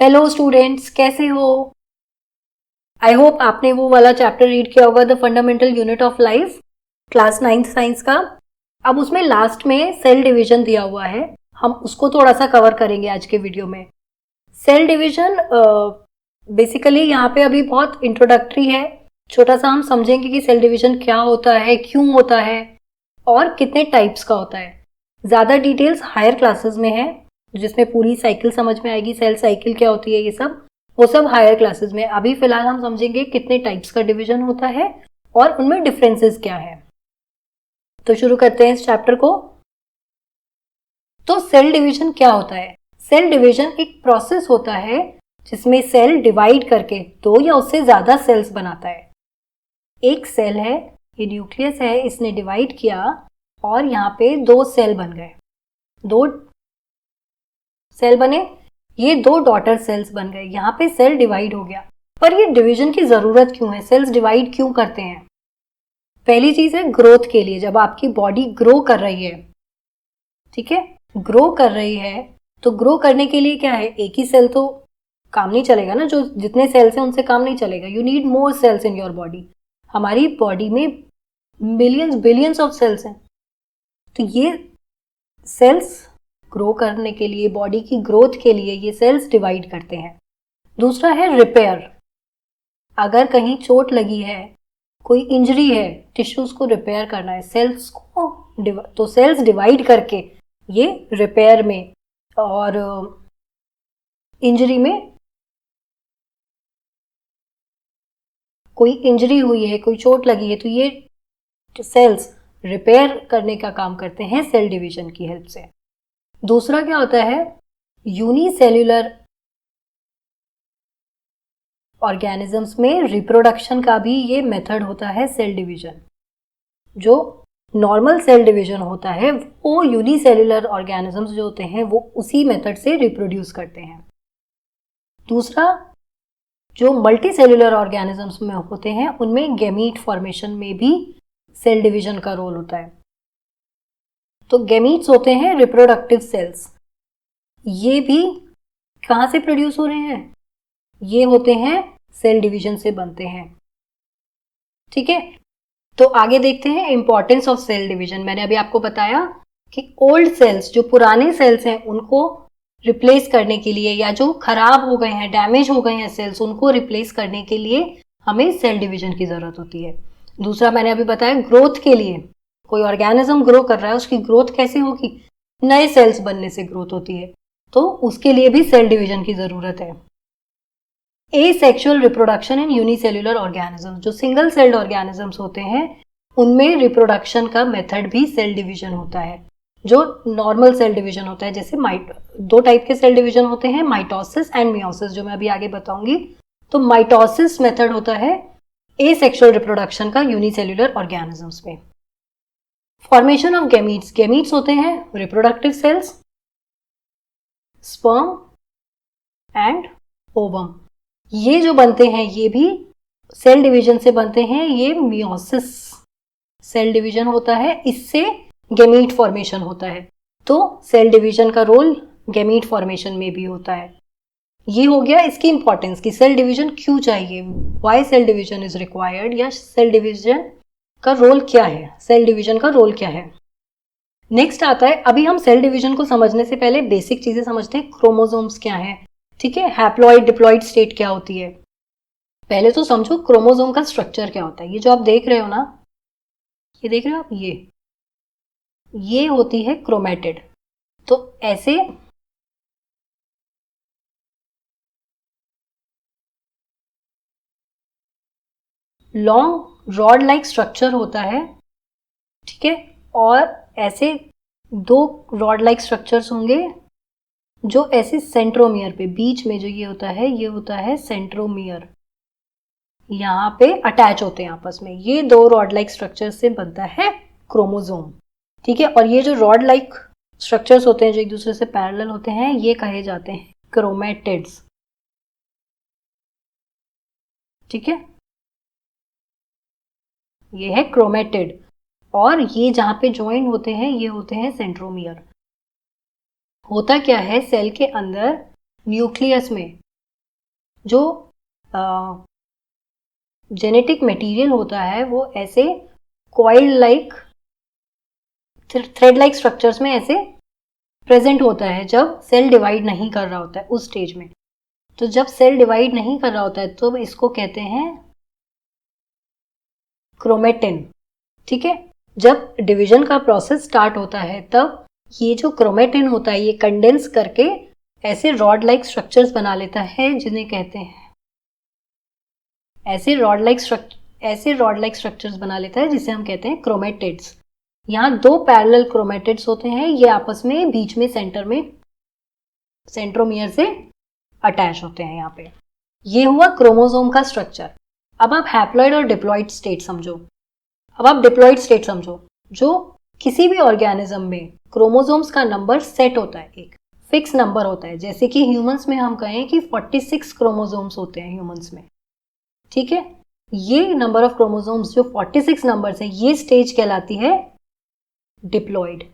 Hello students, कैसे हो? I hope आपने वो वाला चैप्टर रीड किया होगा, the fundamental unit of life, class 9th science का। अब उसमें लास्ट में सेल डिवीजन दिया हुआ है, हम उसको थोड़ा सा कवर करेंगे आज के वीडियो में। सेल डिवीजन बेसिकली यहाँ पे अभी बहुत इंट्रोडक्टरी है। छोटा सा हम समझेंगे कि सेल डिवीजन क्या होता है, क्यों होता है और कितने टाइप्स का होता है। ज़्यादा डिटेल्स हायर क्लासेस में है, जिसमें पूरी साइकिल समझ में आएगी, सेल साइकिल क्या होती है, ये सब वो सब हायर क्लासेस में। अभी फिलहाल हम समझेंगे कितने टाइप्स का डिवीजन होता है और उनमें डिफरेंसेस क्या है। तो शुरू करते हैं इस चैप्टर को। तो सेल डिवीजन क्या होता है? सेल डिवीजन एक प्रोसेस होता है जिसमें सेल डिवाइड करके दो या उससे ज्यादा सेल्स बनाता है। एक सेल है, ये न्यूक्लियस है, इसने डिवाइड किया और यहाँ पे दो सेल बन गए, दो सेल बने, ये दो डॉटर सेल्स बन गए, यहाँ पे सेल डिवाइड हो गया। पर ये डिवीजन की जरूरत क्यों है? सेल्स डिवाइड क्यों करते हैं? पहली चीज है ग्रोथ के लिए। जब आपकी बॉडी ग्रो कर रही है, ठीक है, ग्रो कर रही है, तो ग्रो करने के लिए क्या है, एक ही सेल तो काम नहीं चलेगा ना, जो जितने सेल्स हैं उनसे काम नहीं चलेगा। You need more cells in your body. हमारी बॉडी में मिलियंस बिलियंस ऑफ सेल्स हैं, तो ये सेल्स ग्रो करने के लिए, बॉडी की ग्रोथ के लिए ये सेल्स डिवाइड करते हैं। दूसरा है रिपेयर। अगर कहीं चोट लगी है, कोई इंजरी है, टिश्यूज को रिपेयर करना है, सेल्स को तो सेल्स डिवाइड करके ये रिपेयर में और इंजरी में, कोई इंजरी हुई है, कोई चोट लगी है, तो ये सेल्स रिपेयर करने का काम करते हैं सेल डिवीजन की हेल्प से। दूसरा क्या होता है, यूनिसेल्यूलर ऑर्गेनिजम्स में रिप्रोडक्शन का भी ये मेथड होता है सेल डिवीजन। जो नॉर्मल सेल डिवीजन होता है वो यूनिसेल्यूलर ऑर्गेनिजम्स जो होते हैं वो उसी मेथड से रिप्रोड्यूस करते हैं। दूसरा, जो मल्टी सेल्यूलर ऑर्गेनिजम्स में होते हैं उनमें गैमीट फॉर्मेशन में भी सेल डिवीजन का रोल होता है। तो गैमीट्स होते हैं रिप्रोडक्टिव सेल्स, ये भी कहाँ से प्रोड्यूस हो रहे हैं? ये होते हैं सेल डिवीजन से बनते हैं, ठीक है। तो आगे देखते हैं इंपॉर्टेंस ऑफ सेल डिवीजन। मैंने अभी आपको बताया कि ओल्ड सेल्स, जो पुराने सेल्स हैं, उनको रिप्लेस करने के लिए, या जो खराब हो गए हैं, डैमेज हो गए हैं सेल्स, उनको रिप्लेस करने के लिए हमें सेल डिवीजन की जरूरत होती है। दूसरा मैंने अभी बताया ग्रोथ के लिए, कोई ऑर्गेनिज्म ग्रो कर रहा है, उसकी ग्रोथ कैसे होगी? नए सेल्स बनने से ग्रोथ होती है, तो उसके लिए भी सेल डिवीजन की जरूरत है। Asexual reproduction in unicellular organism, जो सिंगल सेल्ड ऑर्गेनिजम्स होते हैं उनमें रिप्रोडक्शन का मेथड भी सेल डिवीजन होता है। जो नॉर्मल सेल डिवीजन होता है, जैसे दो टाइप के सेल डिवीजन होते हैं, माइटोसिस एंड मियोसिस, जो मैं अभी आगे बताऊंगी। तो माइटोसिस मेथड होता है एसेक्सुअल रिप्रोडक्शन का यूनिसेल्यूलर ऑर्गेनिजम्स में। फॉर्मेशन ऑफ गैमीट्स, गैमीट्स होते हैं reproductive cells, sperm and ovum. ये जो बनते हैं ये भी सेल डिवीजन से बनते हैं। ये मियोसिस सेल डिवीजन होता है, इससे गैमीट फॉर्मेशन होता है। तो सेल डिवीजन का रोल गैमीट फॉर्मेशन में भी होता है। ये हो गया इसकी इंपॉर्टेंस कि सेल डिवीजन क्यों चाहिए, why cell division is required, या सेल डिवीजन का रोल क्या है, सेल डिवीजन का रोल क्या है। नेक्स्ट आता है, अभी हम सेल डिवीजन को समझने से पहले बेसिक चीजें समझते हैं। क्रोमोसोम्स क्या है, ठीक है, हैप्लॉइड डिप्लॉइड स्टेट क्या होती है। पहले तो समझो क्रोमोसोम का स्ट्रक्चर क्या होता है। ये जो आप देख रहे हो ना, ये देख रहे हो आप, ये होती है क्रोमेटिड। तो ऐसे लॉन्ग रॉड लाइक स्ट्रक्चर होता है, ठीक है, और ऐसे दो रॉड लाइक स्ट्रक्चर्स होंगे जो ऐसे सेंट्रोमियर पे बीच में जो ये होता है सेंट्रोमियर, यहाँ पे अटैच होते हैं आपस में। ये दो रॉड लाइक स्ट्रक्चर से बनता है क्रोमोसोम, ठीक है। और ये जो रॉड लाइक स्ट्रक्चर्स होते हैं जो एक दूसरे से पैरेलल होते हैं, ये कहे जाते हैं क्रोमेटिड्स, ठीक है। ये है क्रोमेटिड, और ये जहां पे ज्वाइन होते हैं ये होते हैं सेंट्रोमियर। होता क्या है, सेल के अंदर न्यूक्लियस में जो जेनेटिक मटेरियल होता है वो ऐसे coil like, thread like structures में ऐसे प्रेजेंट होता है जब सेल डिवाइड नहीं कर रहा होता है उस स्टेज में। तो जब सेल डिवाइड नहीं कर रहा होता है तो इसको कहते हैं क्रोमेटिन। ठीक है, जब डिवीजन का प्रोसेस स्टार्ट होता है तब ये जो क्रोमेटिन होता है ये कंडेंस करके ऐसे रॉड लाइक स्ट्रक्चर्स बना लेता है, जिन्हें कहते हैं ऐसे रॉड लाइक स्ट्रक्चर्स बना लेता है जिसे हम कहते हैं क्रोमेटिड्स। यहाँ दो पैरेलल क्रोमेटिड्स होते हैं, ये आपस में बीच में सेंटर में सेंट्रोमियर से अटैच होते हैं। यहाँ पे ये हुआ क्रोमोसोम का स्ट्रक्चर। अब आप हैप्लॉइड और डिप्लॉइड स्टेट समझो। जो किसी भी ऑर्गेनिज्म में क्रोमोसोम्स का नंबर सेट होता है, एक फिक्स नंबर होता है। जैसे कि ह्यूमंस में हम कहें कि 46 क्रोमोसोम्स होते हैं ह्यूमंस में। ठीक है, ये नंबर ऑफ क्रोमोसोम्स जो 46 नंबर है, ये स्टेज कहलाती है डिप्लॉइड,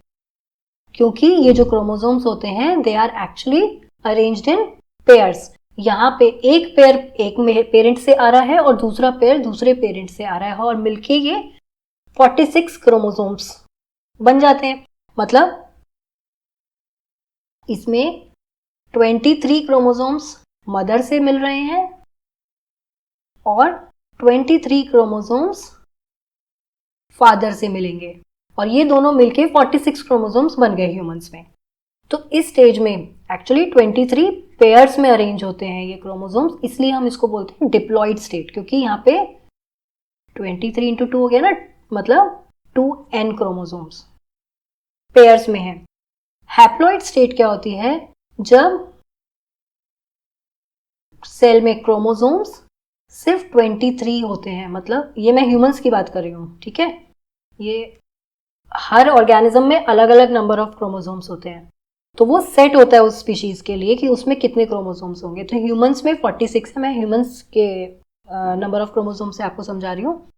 क्योंकि ये जो क्रोमोसोम्स होते हैं they are actually arranged in pairs. यहाँ पे एक पेयर एक पेरेंट से आ रहा है और दूसरा पेयर दूसरे पेरेंट से आ रहा है और मिलके ये 46 क्रोमोसोम्स बन जाते हैं। मतलब इसमें 23 क्रोमोसोम्स मदर से मिल रहे हैं और 23 क्रोमोसोम्स फादर से मिलेंगे और ये दोनों मिलके 46 क्रोमोसोम्स बन गए ह्यूमंस में। तो इस स्टेज में एक्चुअली 23 पेयर्स में अरेंज होते हैं ये क्रोमोसोम्स, इसलिए हम इसको बोलते हैं डिप्लॉइड स्टेट, क्योंकि यहाँ पे 23 इंटू 2 हो गया ना, मतलब 2n क्रोमोसोम्स पेयर्स में है। हैप्लॉइड स्टेट क्या होती है? जब सेल में क्रोमोसोम्स सिर्फ 23 होते हैं, मतलब ये मैं ह्यूमंस की बात कर रही हूँ। ठीक है, ये हर ऑर्गेनिज्म में अलग अलग नंबर ऑफ क्रोमोसोम्स होते हैं, तो वो सेट होता है उस स्पीशीज के लिए कि उसमें कितने क्रोमोसोम्स होंगे। तो ह्यूमंस में 46 है, मैं ह्यूमंस के नंबर ऑफ क्रोमोसोम्स से आपको समझा रही हूँ।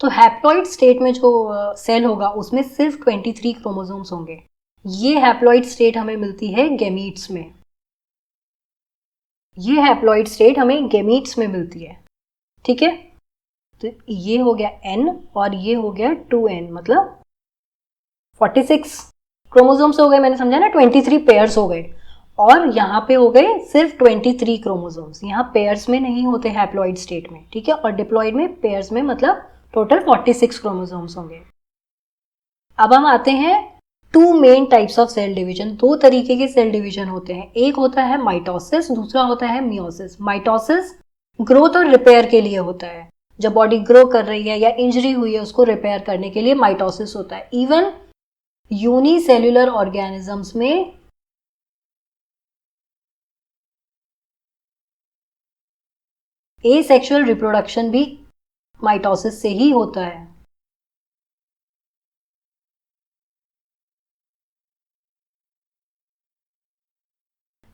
तो हैप्लॉइड स्टेट में जो सेल होगा उसमें सिर्फ 23 क्रोमोसोम्स होंगे। ये हैप्लॉइड स्टेट हमें मिलती है गैमीट्स में। ये हैप्लॉइड स्टेट हमें गैमीट्स में मिलती है। ठीक है, तो ये हो गया n और ये हो गया 2n, मतलब 46 क्रोमोसोम्स हो गए, मैंने समझा ना, 23 पेयर्स हो गए। और यहाँ पे हो गए सिर्फ 23 क्रोमोसोम्स, यहाँ पेयर्स में नहीं होते हैप्लॉइड स्टेट में। ठीक है, और डिप्लॉइड में पेयर्स में, मतलब टोटल 46 क्रोमोसोम्स होंगे। अब हम आते हैं to main types of cell division. दो तरीके के सेल डिवीजन होते हैं, एक होता है माइटोसिस, दूसरा होता है मियोसिस। माइटोसिस ग्रोथ और रिपेयर के लिए होता है, जब बॉडी ग्रो कर रही है या इंजरी हुई है उसको रिपेयर करने के लिए माइटोसिस होता है। इवन यूनिसेल्युलर ऑर्गेनिजम्स में एसेक्सुअल रिप्रोडक्शन भी माइटोसिस से ही होता है।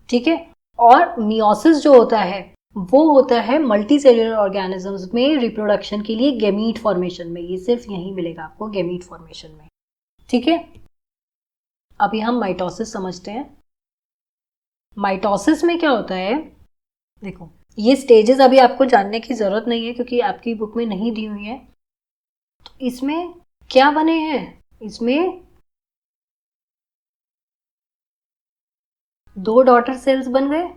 ठीक है, और मियोसिस जो होता है वो होता है मल्टी सेल्युलर ऑर्गेनिजम्स में रिप्रोडक्शन के लिए गैमीट फॉर्मेशन में। ये सिर्फ यहीं मिलेगा आपको, गैमीट फॉर्मेशन में। ठीक है, अभी हम माइटोसिस समझते हैं। माइटोसिस में क्या होता है, देखो ये स्टेजेस अभी आपको जानने की जरूरत नहीं है क्योंकि आपकी बुक में नहीं दी हुई है। तो इसमें क्या बने हैं, इसमें दो डॉटर सेल्स बन गए।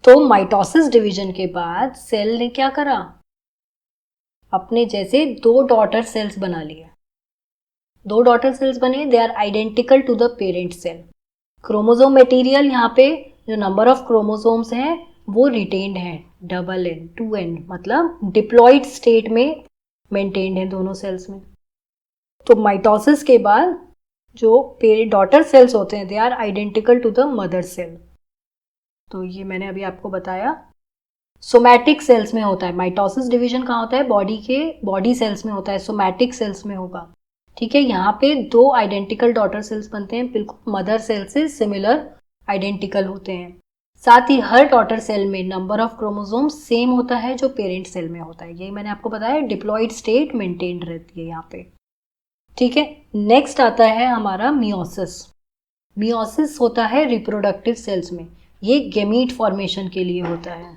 तो माइटोसिस डिवीजन के बाद सेल ने क्या करा, अपने जैसे दो डॉटर सेल्स बना लिए। दो डॉटर सेल्स बने, they are identical to the parent cell. Chromosome material, यहाँ पे जो नंबर ऑफ क्रोमोसोम्स हैं वो रिटेन्ड है, डबल एन 2n, मतलब डिप्लॉइड स्टेट में मेंटेन्ड है दोनों सेल्स में। तो माइटोसिस के बाद जो डॉटर सेल्स होते हैं they are identical to the mother cell. तो ये मैंने अभी आपको बताया। सोमैटिक सेल्स में होता है माइटोसिस डिवीजन, कहाँ होता है, बॉडी सेल्स में होता है, सोमैटिक सेल्स में होगा। ठीक है, यहाँ पे दो आइडेंटिकल डॉटर सेल्स बनते हैं, बिल्कुल मदर सेल से सिमिलर आइडेंटिकल होते हैं। साथ ही हर डॉटर सेल में नंबर ऑफ क्रोमोसोम सेम होता है जो पेरेंट सेल में होता है। यही मैंने आपको बताया, डिप्लॉइड स्टेट मेंटेन्ड रहती है यहाँ पे। ठीक है, नेक्स्ट आता है हमारा मियोसिस। मियोसिस होता है रिप्रोडक्टिव सेल्स में। ये गेमीट फॉर्मेशन के लिए होता है।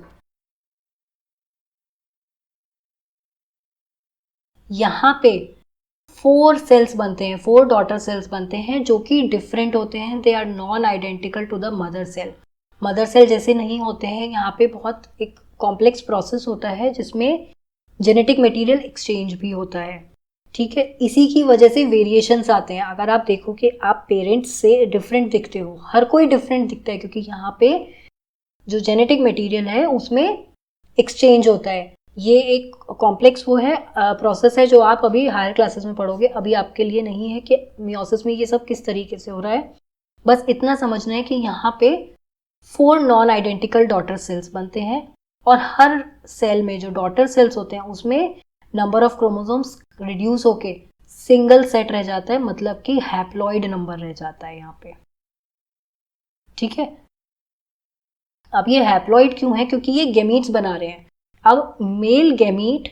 यहाँ पे 4 सेल्स बनते हैं, 4 डॉटर सेल्स बनते हैं जो कि डिफरेंट होते हैं। They are non identical to the mother cell. Mother cell जैसे नहीं होते हैं। यहाँ पे बहुत एक कॉम्प्लेक्स प्रोसेस होता है जिसमें जेनेटिक मटेरियल एक्सचेंज भी होता है। ठीक है, इसी की वजह से वेरिएशंस आते हैं। अगर आप देखो कि आप पेरेंट्स से डिफरेंट दिखते हो, हर कोई डिफरेंट दिखता है क्योंकि यहाँ पे जो जेनेटिक मटेरियल है उसमें एक्सचेंज होता है। ये एक कॉम्प्लेक्स वो है प्रोसेस है जो आप अभी हायर क्लासेस में पढ़ोगे। अभी आपके लिए नहीं है कि मियोसिस में ये सब किस तरीके से हो रहा है। बस इतना समझना है कि यहाँ पे 4 नॉन आइडेंटिकल डॉटर सेल्स बनते हैं और हर सेल में जो डॉटर सेल्स होते हैं उसमें नंबर ऑफ क्रोमोसोम्स रिड्यूस होके सिंगल सेट रह जाता है, मतलब कि हैप्लॉइड नंबर रह जाता है यहाँ पे। ठीक है, अब ये हैप्लॉइड क्यों है? क्योंकि ये गैमीट्स बना रहे हैं। अब मेल गैमीट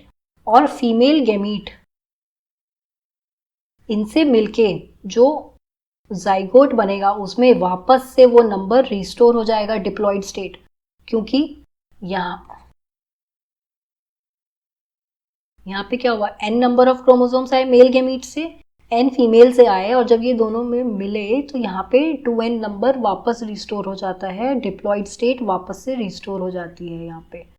और फीमेल गैमीट इनसे मिलके जो जाइगोट बनेगा उसमें वापस से वो नंबर रिस्टोर हो जाएगा डिप्लॉइड स्टेट, क्योंकि यहाँ पे क्या हुआ, n नंबर ऑफ क्रोमोसोम्स आए मेल गैमीट से, n फीमेल से आए, और जब ये दोनों में मिले तो यहाँ पे 2n नंबर वापस रिस्टोर हो जाता है, डिप्लॉइड स्टेट वापस से रिस्टोर हो जाती है यहाँ पे।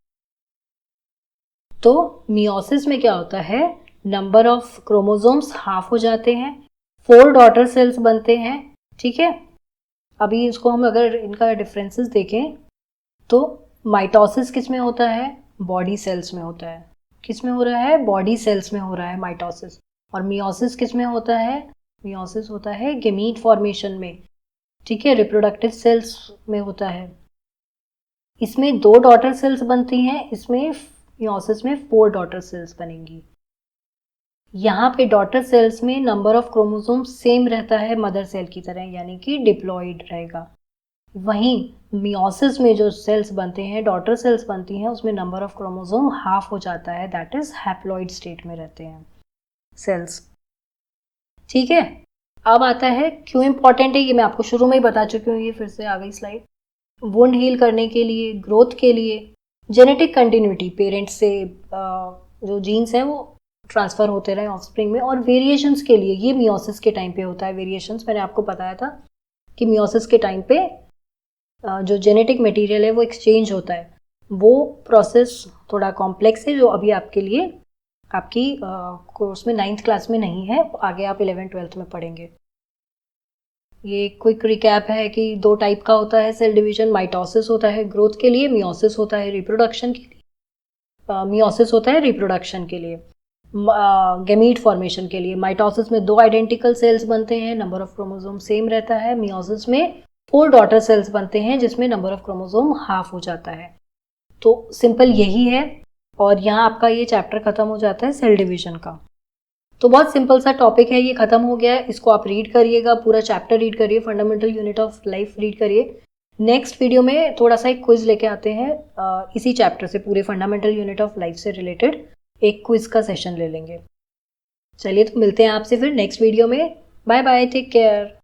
तो मियोसिस में क्या होता है, नंबर ऑफ क्रोमोसोम्स हाफ हो जाते हैं, 4 डॉटर सेल्स बनते हैं। ठीक है, अभी इसको हम अगर इनका डिफरेंसेस देखें तो माइटोसिस किस में होता है, बॉडी सेल्स में होता है। किस में हो रहा है, बॉडी सेल्स में हो रहा है माइटोसिस। और मियोसिस किस में होता है, मियोसिस होता है गैमीट फॉर्मेशन में। ठीक है, रिप्रोडक्टिव सेल्स में होता है। इसमें 2 डॉटर सेल्स बनती हैं, इसमें मियोसिस में 4 डॉटर सेल्स बनेंगी। यहाँ पे डॉटर सेल्स में नंबर ऑफ क्रोमोसोम सेम रहता है मदर सेल की तरह, यानी कि डिप्लॉइड रहेगा। वहीं मियोसिस में जो सेल्स बनते हैं, डॉटर सेल्स बनती हैं, उसमें नंबर ऑफ क्रोमोसोम हाफ हो जाता है, दैट इज हैप्लॉइड स्टेट में रहते हैं सेल्स। ठीक है, अब आता है क्यों इंपॉर्टेंट है, ये मैं आपको शुरू में ही बता चुकी हूँ, ये फिर से आ गई स्लाइड। वुंड हील करने के लिए, ग्रोथ के लिए, जेनेटिक कंटिन्यूटी, पेरेंट्स से जो जीन्स हैं वो ट्रांसफ़र होते रहे ऑफस्प्रिंग में, और वेरिएशंस के लिए, ये मियोसिस के टाइम पे होता है। वेरिएशंस मैंने आपको बताया था कि मियोसिस के टाइम पे जो जेनेटिक मटेरियल है वो एक्सचेंज होता है। वो प्रोसेस थोड़ा कॉम्प्लेक्स है जो अभी आपके लिए आपकी कोर्स में 9th क्लास में नहीं है, आगे आप 11th 12th में पढ़ेंगे। ये क्विक रिकैप है कि 2 टाइप का होता है सेल डिवीजन, माइटोसिस होता है ग्रोथ के लिए, मियोसिस होता है रिप्रोडक्शन के लिए। मियोसिस होता है रिप्रोडक्शन के लिए, गैमीट फॉर्मेशन के लिए। माइटोसिस में 2 आइडेंटिकल सेल्स बनते हैं, नंबर ऑफ क्रोमोसोम सेम रहता है। मियोसिस में 4 डॉटर सेल्स बनते हैं जिसमें नंबर ऑफ क्रोमोसोम हाफ हो जाता है। तो सिंपल यही है, और यहाँ आपका ये चैप्टर खत्म हो जाता है सेल डिवीजन का। तो बहुत सिंपल सा टॉपिक है, ये खत्म हो गया है। इसको आप रीड करिएगा, पूरा चैप्टर रीड करिए, fundamental unit of life read करिए। नेक्स्ट वीडियो में थोड़ा सा एक क्विज लेके आते हैं, इसी चैप्टर से, पूरे फंडामेंटल यूनिट ऑफ लाइफ से रिलेटेड एक क्विज का सेशन ले लेंगे। चलिए, तो मिलते हैं आपसे फिर नेक्स्ट वीडियो में। Bye bye, take care.